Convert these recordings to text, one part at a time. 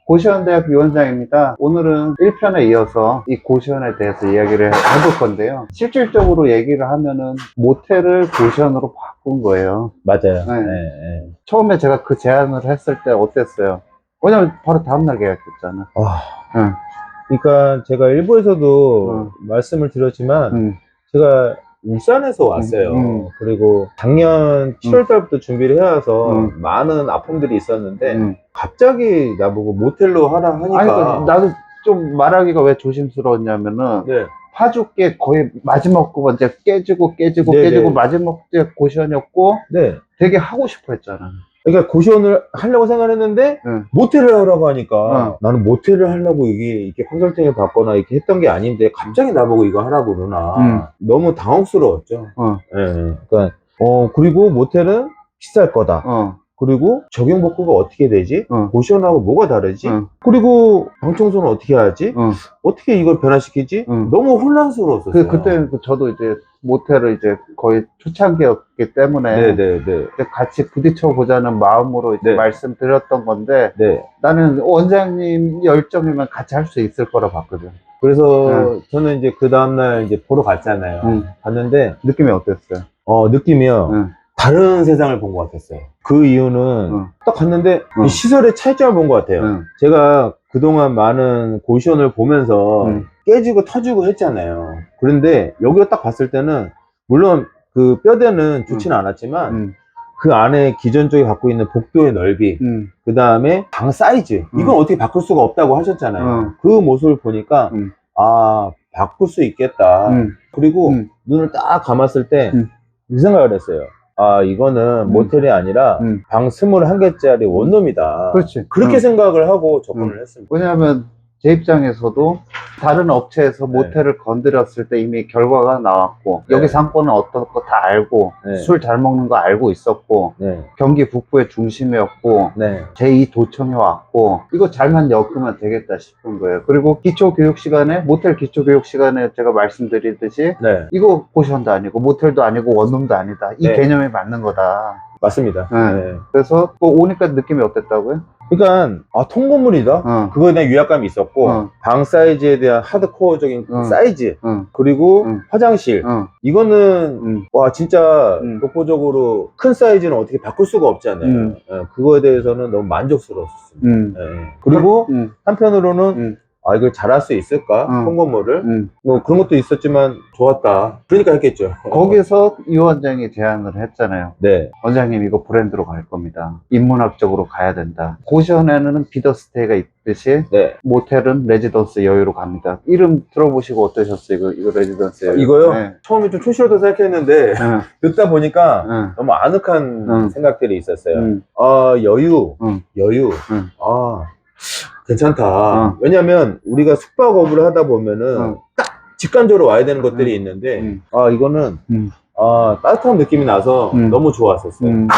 고시원대학 위원장입니다. 오늘은 1편에 이어서 이 고시원에 대해서 이야기를 해볼 건데요. 실질적으로 얘기를 하면은 모텔을 고시원으로 바꾼 거예요. 맞아요. 네. 네. 처음에 제가 그 제안을 했을 때 어땠어요? 왜냐면 바로 다음날 계약했잖아. 응. 그러니까 제가 일부에서도 말씀을 드렸지만 응. 제가 울산에서 왔어요. 그리고 작년 7월 달부터 준비를 해와서 많은 아픔들이 있었는데 갑자기 나보고 모텔로 하라 하니까 아니, 나도 좀 말하기가 왜 조심스러웠냐면은 네. 파주께 거의 마지막 거 이제 깨지고 네네. 마지막 때 고시원이었고 네. 되게 하고 싶어 했잖아. 그러니까 고시원을 하려고 생각했는데 응. 모텔을 하라고 하니까 나는 모텔을 하려고 이게 컨설팅을 받거나 이렇게 했던 게 아닌데 갑자기 나보고 이거 하라고 그러나 너무 당혹스러웠죠. 예. 그러니까 그리고 모텔은 비쌀 거다. 그리고 적용 복구가 어떻게 되지? 고시원하고 뭐가 다르지? 그리고 방 청소는 어떻게 하지? 어떻게 이걸 변화시키지? 너무 혼란스러웠었어요. 그때 저도 이제 모텔을 이제 거의 초창기였기 때문에 네네네. 이제 같이 부딪혀 보자는 마음으로 이제 네. 말씀드렸던 건데 네. 나는 원장님 열정이면 같이 할 수 있을 거라 봤거든. 그래서 저는 이제 그 다음날 이제 보러 갔잖아요. 갔는데 느낌이 어땠어요? 느낌이요. 다른 세상을 본 것 같았어요. 그 이유는 딱 갔는데 이 시설의 차이점을 본 것 같아요. 제가 그동안 많은 고시원을 보면서 깨지고 터지고 했잖아요. 그런데 여기가 딱 봤을 때는 물론 그 뼈대는 좋지는 않았지만 그 안에 기존적이 갖고 있는 복도의 넓이, 그 다음에 방 사이즈, 이건 어떻게 바꿀 수가 없다고 하셨잖아요. 그 모습을 보니까 아, 바꿀 수 있겠다. 그리고 눈을 딱 감았을 때 이 생각을 했어요. 아, 이거는 모텔이 아니라 방 21개짜리 원룸이다. 그렇지. 그렇게 생각을 하고 접근을 했습니다. 왜냐하면 제 입장에서도 다른 업체에서 모텔을 건드렸을 때 이미 결과가 나왔고 여기 상권은 어떤 거 다 알고 술 잘 먹는 거 알고 있었고 경기 북부의 중심이었고 제2 도청에 왔고 이거 잘만 엮으면 되겠다 싶은 거예요. 그리고 기초교육 시간에 모텔 기초교육 시간에 제가 말씀드리듯이 이거 고시원도 아니고 모텔도 아니고 원룸도 아니다. 이 개념에 맞는 거다. 맞습니다. 그래서 뭐 오니까 느낌이 어땠다고요? 그러니까 통건물이다. 그거에 대한 위압감이 있었고 방 사이즈에 대한 하드코어적인 사이즈 그리고 화장실 이거는 와 진짜 독보적으로 큰 사이즈는 어떻게 바꿀 수가 없잖아요. 그거에 대해서는 너무 만족스러웠습니다. 그리고 한편으로는 아, 이걸 잘할 수 있을까? 통건물을? 뭐 그런 것도 있었지만 좋았다. 그러니까 했겠죠. 거기서 이 원장이 제안을 했잖아요. 네. 원장님 이거 브랜드로 갈 겁니다. 인문학적으로 가야 된다. 고시원에는 비더스테이가 있듯이 모텔은 레지던스 여유로 갑니다. 이름 들어보시고 어떠셨어요? 이거 레지던스 여유. 이거요? 처음에 좀 촌스럽다 생각했는데 듣다 보니까 너무 아늑한 생각들이 있었어요. 여유. 괜찮다. 왜냐면 우리가 숙박업을 하다 보면은 딱 직관적으로 와야 되는 것들이 있는데 이거는 따뜻한 느낌이 나서 너무 좋았었어요.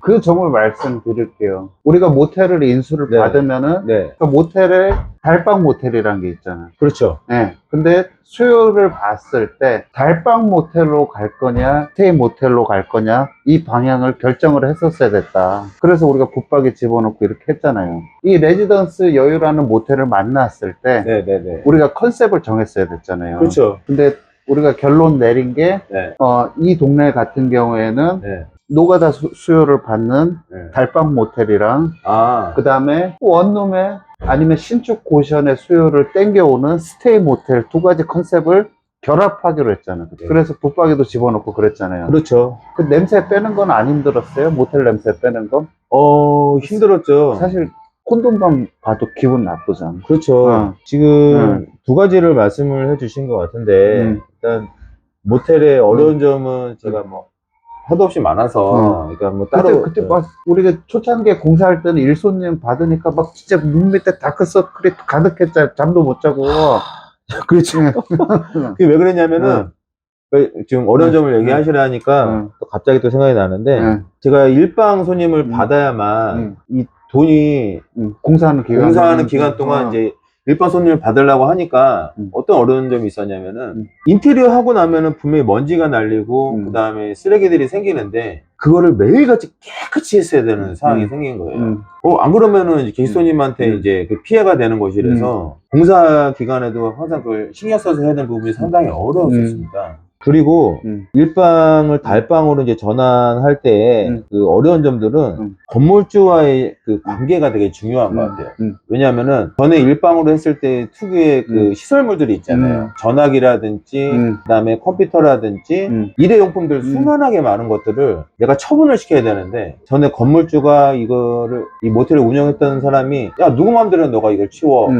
그 점을 말씀드릴게요. 우리가 모텔을 인수를 받으면은 그 모텔에 달방 모텔이라는 게 있잖아요. 그렇죠. 근데 수요를 봤을 때 달방 모텔로 갈 거냐 스테이 모텔로 갈 거냐 이 방향을 결정을 했었어야 됐다. 그래서 우리가 붙박이 집어넣고 이렇게 했잖아요. 이 레지던스 여유라는 모텔을 만났을 때 우리가 컨셉을 정했어야 됐잖아요. 그렇죠. 근데 우리가 결론 내린 게 이 동네 같은 경우에는 노가다 수요를 받는 달방 모텔이랑 그 다음에 원룸에 아니면 신축 고시원의 수요를 땡겨오는 스테이 모텔 두 가지 컨셉을 결합하기로 했잖아요. 그래서 붙박이도 집어넣고 그랬잖아요. 그렇죠. 그 냄새 빼는 건 안 힘들었어요? 모텔 냄새 빼는 건? 힘들었죠. 사실 콘돔방 봐도 기분 나쁘잖아. 그렇죠. 지금 두 가지를 말씀을 해주신 것 같은데 일단 모텔의 어려운 점은 제가 뭐 하도 없이 많아서 그러니까 뭐 따로 그때 막 우리가 초창기에 공사할 때는 일손님 받으니까 막 진짜 눈 밑에 다크서클이 가득했잖아. 잠도 못 자고. 그렇죠. 그게 왜 그랬냐면은 지금 어려운 점을 얘기하시라니까 또 갑자기 또 생각이 나는데 제가 일방 손님을 받아야만 이 돈이 공사하는 기간 동안 이제 일반 손님을 받으려고 하니까 어떤 어려운 점이 있었냐면은 인테리어 하고 나면은 분명히 먼지가 날리고 그 다음에 쓰레기들이 생기는데 그거를 매일같이 깨끗이 했어야 되는 상황이 생긴 거예요. 안 그러면은 이제 게시손님한테 이제 그 피해가 되는 것이라서 공사 기간에도 항상 그걸 신경 써서 해야 되는 부분이 상당히 어려웠었습니다. 그리고 일방을 달방으로 이제 전환할 때 그 어려운 점들은 건물주와의 그 관계가 되게 중요한 것 같아요. 왜냐하면은 전에 일방으로 했을 때 특유의 그 시설물들이 있잖아요. 전화기라든지 그다음에 컴퓨터라든지 일회용품들 수많하게 많은 것들을 내가 처분을 시켜야 되는데 전에 건물주가 이거를 이 모텔을 운영했던 사람이 야 누구 맘대로 너가 이걸 치워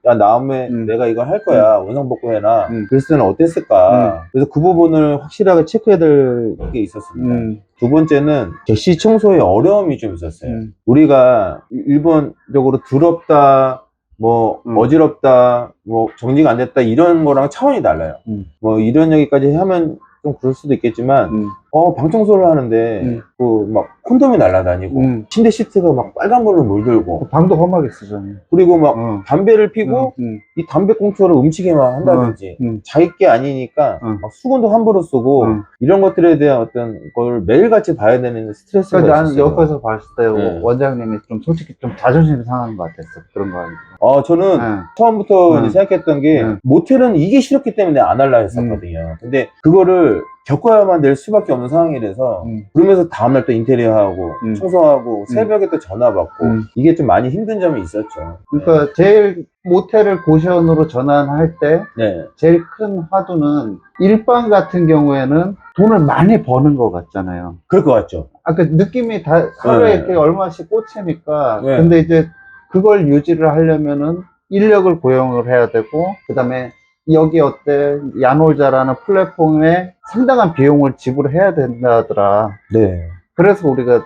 야 다음에 내가 이걸 할 거야 원상복구해놔 그랬을 때는 어땠을까 그래서 그 부분을 확실하게 체크해야 될 게 있었습니다. 두 번째는 객실 청소에 어려움이 좀 있었어요. 우리가 일본적으로 더럽다 뭐 어지럽다 뭐 정리가 안 됐다 이런 거랑 차원이 달라요. 뭐 이런 얘기까지 하면 좀 그럴 수도 있겠지만 방 청소를 하는데 그 막 콘돔이 날아다니고 침대 시트가 막 빨간 걸로 물들고 방도 험하게 쓰잖아요. 그리고 막 담배를 피고 이 담배 꽁초를 음식에만 한다든지 자기 게 아니니까 막 수건도 함부로 쓰고 이런 것들에 대한 어떤 걸 매일같이 봐야 되는 스트레스가 그러니까 나는 있었어요. 옆에서 봤을 때 원장님이 좀 솔직히 좀 자존심이 상하는 것 같았어. 그런 거 하니까. 저는 처음부터 이제 생각했던 게 모텔은 이게 싫었기 때문에 안 할라 했었거든요. 근데 그거를 겪어야만 될 수밖에 없는 상황이라서 그러면서 다음날 또 인테리어하고 청소하고 새벽에 또 전화 받고 이게 좀 많이 힘든 점이 있었죠. 그러니까 제일 모텔을 고시원으로 전환할 때 네. 제일 큰 화두는 일반 같은 경우에는 돈을 많이 버는 것 같잖아요. 그럴 것 같죠. 아까 느낌이 다 하루에 이렇게 얼마씩 꽂히니까 근데 이제 그걸 유지를 하려면은 인력을 고용을 해야 되고 그 다음에 여기 어때 야놀자라는 플랫폼에 상당한 비용을 지불해야 된다더라. 네. 그래서 우리가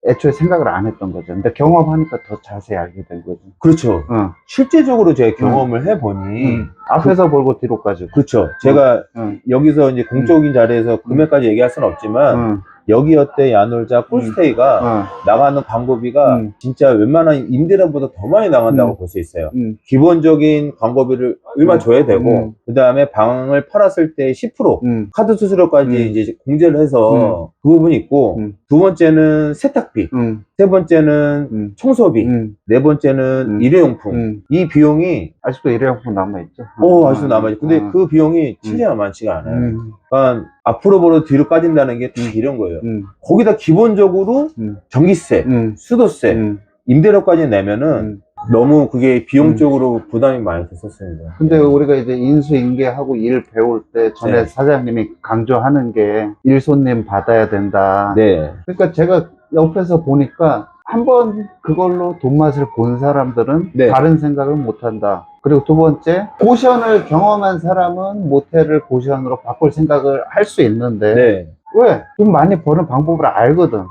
애초에 생각을 안 했던 거죠. 근데 경험하니까 더 자세히 알게 된 거죠. 그렇죠. 실제적으로 제가 경험을 해보니 앞에서 벌고 뒤로까지. 그렇죠. 제가 여기서 이제 공적인 자리에서 금액까지 얘기할 수는 없지만 여기 어때 야놀자 꿀스테이가 나가는 광고비가 진짜 웬만한 임대료보다 더 많이 나간다고 볼 수 있어요. 기본적인 광고비를 얼마 줘야 되고 그 다음에 방을 팔았을 때 10% 카드 수수료까지 이제 공제를 해서 그 부분이 있고 두 번째는 세탁비 세 번째는 청소비 네 번째는 일회용품 이 비용이 아직도 일회용품 남아있죠. 아직도 남아있죠. 근데 그 비용이 진짜 많지가 않아요. 그러니까 앞으로 보러 뒤로 빠진다는 게 다 이런 거예요. 거기다 기본적으로 전기세, 수도세, 임대료까지 내면은 너무 그게 비용적으로 부담이 많이 됐었습니다. 근데 우리가 이제 인수인계하고 일 배울 때 전에 사장님이 강조하는 게 일손님 받아야 된다. 그러니까 제가 옆에서 보니까 한번 그걸로 돈 맛을 본 사람들은 다른 생각을 못 한다. 그리고 두 번째, 고시원을 경험한 사람은 모텔을 고시원으로 바꿀 생각을 할 수 있는데 왜? 돈 많이 버는 방법을 알거든.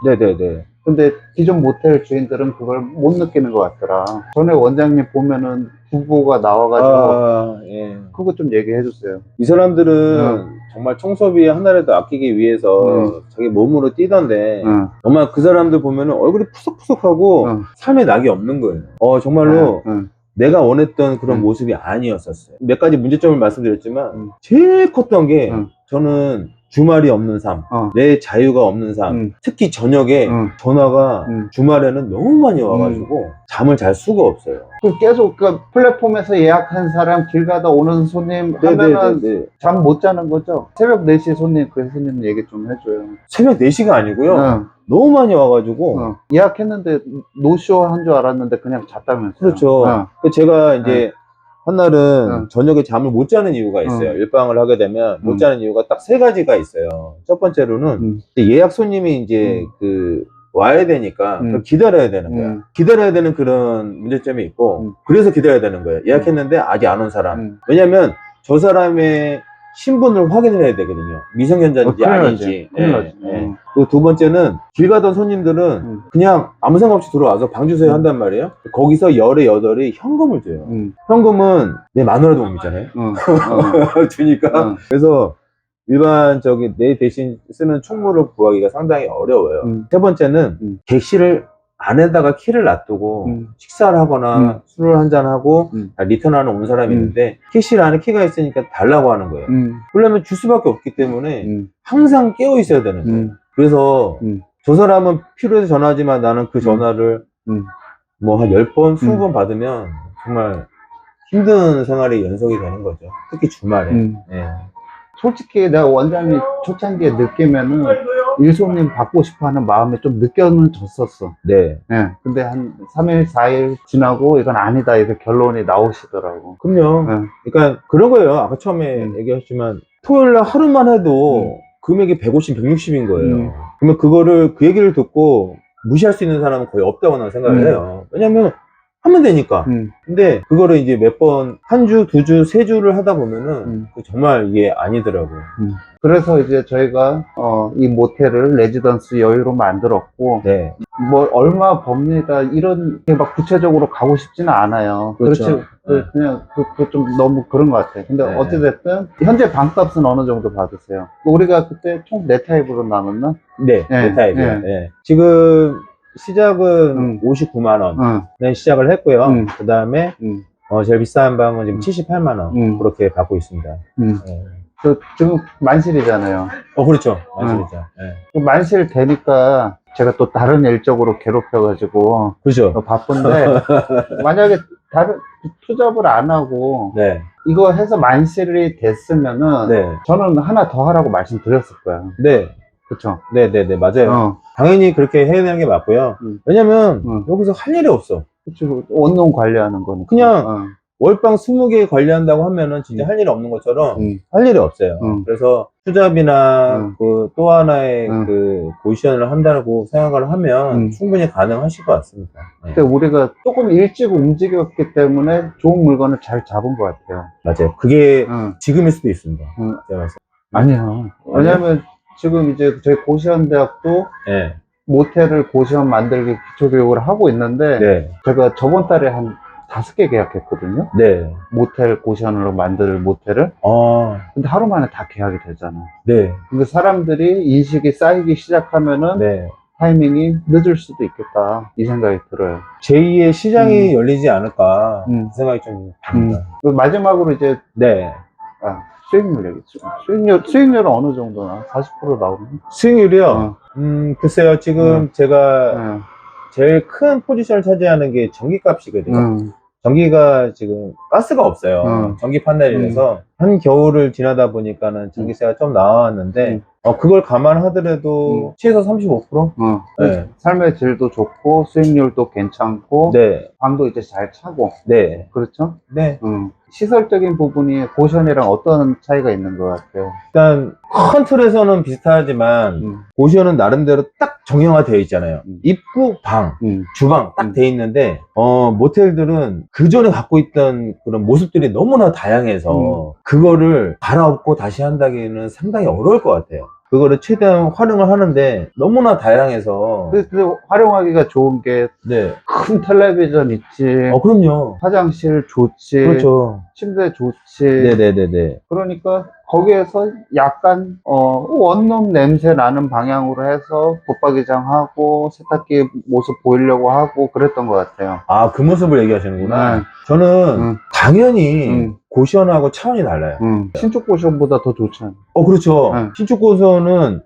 근데 기존 모텔 주인들은 그걸 못 느끼는 것 같더라. 전에 원장님 보면은 부부가 나와가지고 그거 좀 얘기해 주세요. 이 사람들은 정말 청소비 하나라도 아끼기 위해서 자기 몸으로 뛰던데 정말 그 사람들 보면은 얼굴이 푸석푸석하고 삶에 낙이 없는 거예요. 정말로 내가 원했던 그런 모습이 아니었었어요. 몇 가지 문제점을 말씀드렸지만 제일 컸던 게 저는 주말이 없는 삶, 내 자유가 없는 삶, 특히 저녁에 전화가 주말에는 너무 많이 와가지고 잠을 잘 수가 없어요. 계속 그 플랫폼에서 예약한 사람 길 가다 오는 손님 하면은 잠 못 자는 거죠. 새벽 4시 손님 그 손님 얘기 좀 해줘요. 새벽 4시가 아니고요. 너무 많이 와가지고 예약했는데 노쇼 한 줄 알았는데 그냥 잤다면서요. 그렇죠. 제가 이제 한날은 저녁에 잠을 못 자는 이유가 있어요. 일방을 하게 되면 못 자는 이유가 딱 3가지가 있어요. 첫 번째로는 예약 손님이 이제 와야 되니까 기다려야 되는 거야. 기다려야 되는 그런 문제점이 있고 그래서 기다려야 되는 거예요. 예약했는데 아직 안 온 사람. 왜냐면 저 사람의 신분을 확인을 해야 되거든요. 미성년자인지 아닌지. 그리고 두 번째는 길 가던 손님들은 그냥 아무 생각 없이 들어와서 방 주세요 한단 말이에요. 거기서 열에 여덟이 현금을 줘요. 현금은 내 마누라도 못 믿잖아요. 주니까. 그래서 내 대신 쓰는 총무를 구하기가 상당히 어려워요. 세 번째는 객실을 안에다가 키를 놔두고 식사를 하거나 술을 한잔하고 리턴하는 온 사람이 있는데 키실 안에 키가 있으니까 달라고 하는 거예요. 그러려면 줄 수밖에 없기 때문에 항상 깨어 있어야 되는 거예요. 그래서 저 사람은 필요해서 전화하지만 나는 그 전화를 뭐 한 10번, 20번 받으면 정말 힘든 생활이 연속이 되는 거죠. 특히 주말에. 예. 솔직히 내가 원장님 초창기에 느끼면은 일손님 받고 싶어 하는 마음이 좀 느껴는 졌었어. 네. 예. 근데 한 3일, 4일 지나고 이건 아니다. 이렇게 결론이 나오시더라고. 그럼요. 예. 그러니까 그런 거예요. 아까 처음에 얘기하셨지만 토요일 날 하루만 해도 금액이 150, 160인 거예요. 그러면 그거를 그 얘기를 듣고 무시할 수 있는 사람은 거의 없다고 나는 생각을 해요. 왜냐면 하면 되니까. 근데 그거를 이제 몇 번, 한 주, 두 주, 세 주를 하다 보면은 정말 이게 아니더라고요. 그래서 이제 저희가 이 모텔을 레지던스 여유로 만들었고, 네. 뭐 얼마 법니다 이런 게 막 구체적으로 가고 싶지는 않아요. 그렇죠. 그렇지. 그냥 그 좀 너무 그런 것 같아요. 근데 네. 어찌됐든 현재 방값은 어느 정도 받으세요? 우리가 그때 총 네 타입으로 나눴나? 네, 네, 네 타입이요. 네. 네. 지금 시작은 59만원 네, 시작을 했고요. 그 다음에 제일 비싼 방은 지금 78만원 그렇게 받고 있습니다. 네. 지금 만실이잖아요. 그렇죠. 만실이죠. 네. 그 만실 되니까 제가 또 다른 일적으로 괴롭혀가지고 그렇죠. 바쁜데 만약에 다른 투잡을 안 하고 네. 이거 해서 만실이 됐으면은 네. 저는 하나 더 하라고 말씀드렸을 거예요. 네. 그쵸? 네네네, 맞아요. 당연히 그렇게 해야 되는 게 맞고요. 왜냐면 여기서 할 일이 없어. 그쵸. 원룸 관리하는 거니까. 그냥 월방 20개 관리한다고 하면은 진짜 할 일이 없는 것처럼 할 일이 없어요. 그래서 투잡이나 그 또 하나의 그 포지션을 한다고 생각을 하면 충분히 가능하실 것 같습니다. 네. 근데 우리가 조금 일찍 움직였기 때문에 좋은 물건을 잘 잡은 것 같아요. 맞아요. 그게 지금일 수도 있습니다. 제가 봤을 때. 아니요. 왜냐면 지금 이제 저희 고시원대학도 네. 모텔을 고시원 만들기 기초교육을 하고 있는데 네. 제가 저번 달에 한 5개 계약했거든요. 네. 모텔 고시원으로 만들 모텔을. 근데 하루 만에 다 계약이 되잖아. 네. 근데 사람들이 인식이 쌓이기 시작하면은 네. 타이밍이 늦을 수도 있겠다 이 생각이 들어요. 제2의 시장이 열리지 않을까 그 생각이 좀 듭니다. 마지막으로 이제 네. 수익률 얘기. 수익률은 어느 정도나? 40% 나오나? 수익률이요? 글쎄요, 지금 제가 제일 큰 포지션을 차지하는 게 전기값이거든요. 전기가 지금 가스가 없어요. 전기 판넬이라서 한 겨울을 지나다 보니까는 전기세가 좀 나왔는데 그걸 감안하더라도 최소 35%? 네. 삶의 질도 좋고 수익률도 괜찮고 네. 방도 이제 잘 차고. 네. 그렇죠? 네. 시설적인 부분이 고시원이랑 어떤 차이가 있는 것 같아요? 일단 큰 틀에서는 비슷하지만 고시원은 나름대로 딱 정형화되어 있잖아요. 입구, 방, 주방 딱 돼 있는데 모텔들은 그 전에 갖고 있던 그런 모습들이 너무나 다양해서 그거를 갈아엎고 다시 한다기에는 상당히 어려울 것 같아요. 그거를 최대한 활용을 하는데 너무나 다양해서. 근데 활용하기가 좋은 게 네. 큰 텔레비전 있지. 그럼요. 화장실 좋지. 그렇죠. 침대 좋지. 네네네네. 그러니까 거기에서 약간 원룸 냄새 나는 방향으로 해서 붙박이장하고 세탁기 모습 보이려고 하고 그랬던 것 같아요. 그 모습을 얘기하시는구나. 저는 당연히 고시원하고 차원이 달라요. 신축 고시원보다 더 좋잖아요. 그렇죠. 신축 고시원은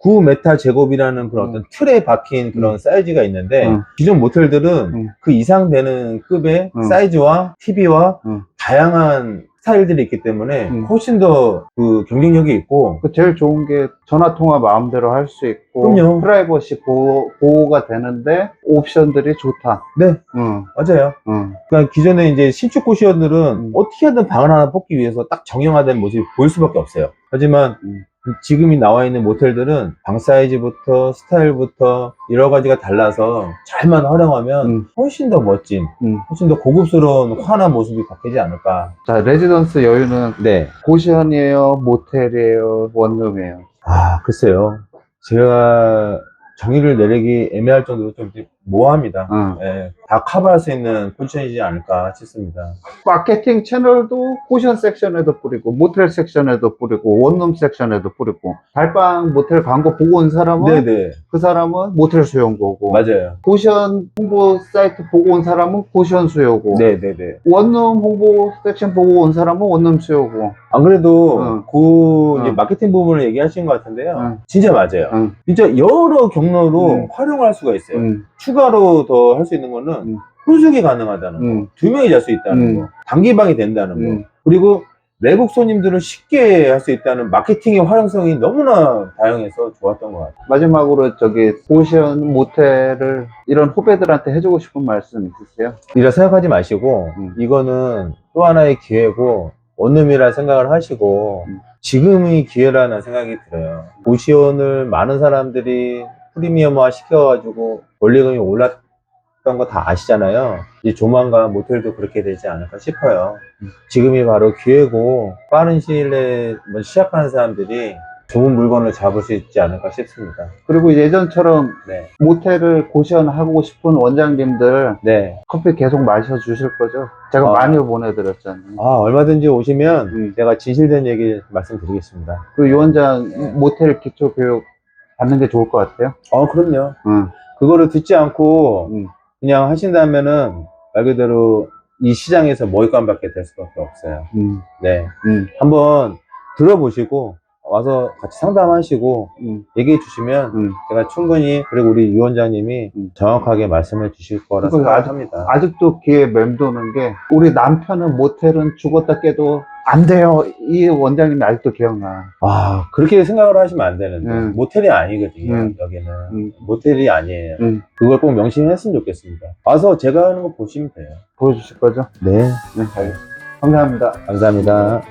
9m 제곱이라는 그런 어떤 틀에 박힌 그런 사이즈가 있는데 기존 모텔들은 그 이상 되는 급의 사이즈와 TV와 다양한 스타일들이 있기 때문에 훨씬 더 그 경쟁력이 있고. 제일 좋은 게 전화 통화 마음대로 할 수 있고. 그럼요. 프라이버시 보호가 되는데 옵션들이 좋다. 네. 맞아요. 그러니까 기존에 이제 신축 고시원들은 어떻게든 방을 하나 뽑기 위해서 딱 정형화된 모습이 보일 수밖에 없어요. 하지만 지금이 나와 있는 모텔들은 방 사이즈부터 스타일부터 여러 가지가 달라서 잘만 활용하면 훨씬 더 멋진, 훨씬 더 고급스러운 환한 모습이 바뀌지 않을까. 자, 레지던스 여유는 네. 고시원이에요, 모텔이에요, 원룸이에요? 글쎄요. 제가 정의를 내리기 애매할 정도로 좀 모호합니다. 예, 다 커버할 수 있는 포지션이지 않을까 싶습니다. 마케팅 채널도 고션 섹션에도 뿌리고, 모텔 섹션에도 뿌리고, 원룸 섹션에도 뿌리고, 달방 모텔 광고 보고 온 사람은 네네. 그 사람은 모텔 수용 보고, 맞아요. 고션 홍보 사이트 보고 온 사람은 고션 수요고, 네네네. 원룸 홍보 섹션 보고 온 사람은 원룸 수요고. 안 그래도 응. 이제 마케팅 부분을 얘기하신 것 같은데요. 응. 진짜 맞아요. 응. 진짜 여러 경로로 응. 활용할 수가 있어요. 응. 추가로 더 할 수 있는 거는 혼숙이 가능하다는 응. 거, 2명이 잘 수 있다는 거, 단기방이 된다는 거, 그리고 외국 손님들을 쉽게 할 수 있다는 마케팅의 활용성이 너무나 다양해서 좋았던 것 같아요. 마지막으로 고션 모텔을 이런 후배들한테 해주고 싶은 말씀 있으세요? 이라 생각하지 마시고 이거는 또 하나의 기회고 원룸이라 생각을 하시고 지금이 기회라는 생각이 들어요. 고시원을 많은 사람들이 프리미엄화 시켜가지고 원리금이 올랐던 거 다 아시잖아요. 이제 조만간 모텔도 그렇게 되지 않을까 싶어요. 지금이 바로 기회고 빠른 시일 내에 시작하는 사람들이 좋은 물건을 잡을 수 있지 않을까 싶습니다. 그리고 예전처럼 네. 모텔을 고시원하고 싶은 원장님들 네. 커피 계속 마셔주실 거죠? 제가 많이 보내드렸잖아요. 얼마든지 오시면 제가 진실된 얘기 말씀드리겠습니다. 그 유원장 모텔 기초교육 받는 게 좋을 것 같아요? 그럼요. 그거를 듣지 않고 그냥 하신다면은 말 그대로 이 시장에서 먹잇감밖에 될 수밖에 없어요. 네. 한번 들어보시고 와서 같이 상담하시고 얘기해 주시면 제가 충분히, 그리고 우리 유 원장님이 정확하게 말씀해 주실 거라 생각합니다. 아직도 귀에 맴도는 게, 우리 남편은 모텔은 죽었다 깨도 안 돼요, 이 원장님이 아직도 기억나. 그렇게 생각을 하시면 안 되는데 모텔이 아니거든요. 여기는 모텔이 아니에요. 그걸 꼭 명심했으면 좋겠습니다. 와서 제가 하는 거 보시면 돼요. 보여주실 거죠? 네. 감사합니다. 감사합니다.